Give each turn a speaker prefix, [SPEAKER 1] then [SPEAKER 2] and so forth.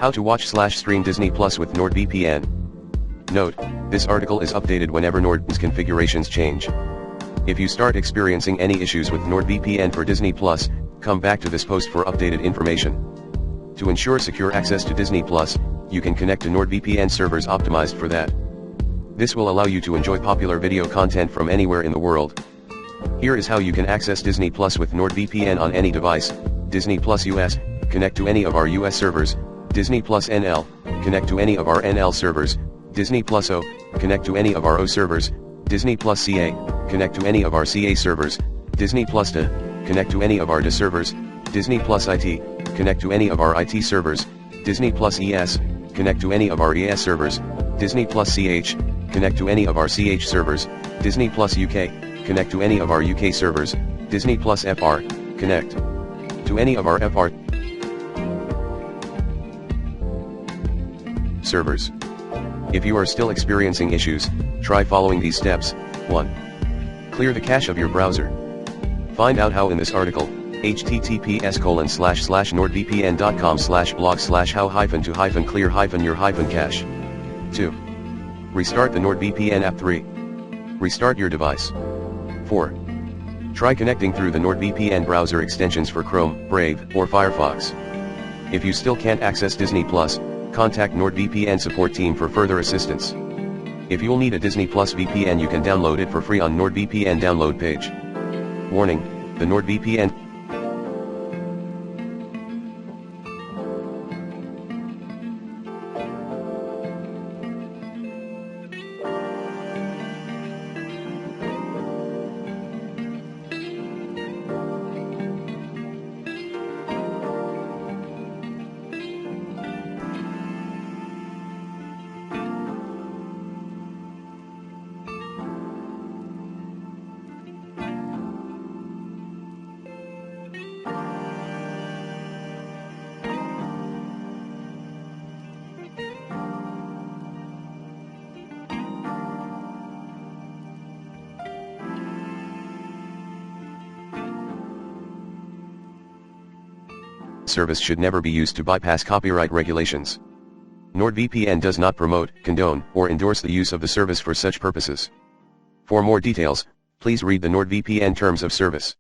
[SPEAKER 1] How to watch/stream Disney Plus with NordVPN. Note, this article is updated whenever NordVPN's configurations change. If you start experiencing any issues with NordVPN for Disney Plus, come back to this post for updated information. To ensure secure access to Disney Plus, you can connect to NordVPN servers optimized for that. This will allow you to enjoy popular video content from anywhere in the world. Here is how you can access Disney Plus with NordVPN on any device. Disney Plus US, connect to any of our US servers. Disney Plus NL, connect to any of our NL servers. Disney Plus O, connect to any of our O servers. Disney Plus CA, connect to any of our CA servers. Disney Plus DA, connect to any of our DA servers. Disney Plus IT, connect to any of our IT servers. Disney Plus ES, connect to any of our ES servers. Disney Plus CH, connect to any of our CH servers. Disney Plus UK, connect to any of our UK servers. Disney Plus FR, connect to any of our FR servers. If you are still experiencing issues, try following these steps. 1. Clear the cache of your browser. Find out how in this article. https://nordvpn.com/blog/how-to-clear-your-cache. 2. Restart the NordVPN app. 3. Restart your device. 4. Try connecting through the NordVPN browser extensions for Chrome, Brave, or Firefox. If you still can't access Disney Plus, contact NordVPN support team for further assistance. If you'll need a Disney Plus VPN, you can download it for free on NordVPN download page. Warning, the NordVPN service should never be used to bypass copyright regulations. NordVPN does not promote, condone, or endorse the use of the service for such purposes. For more details, please read the NordVPN Terms of Service.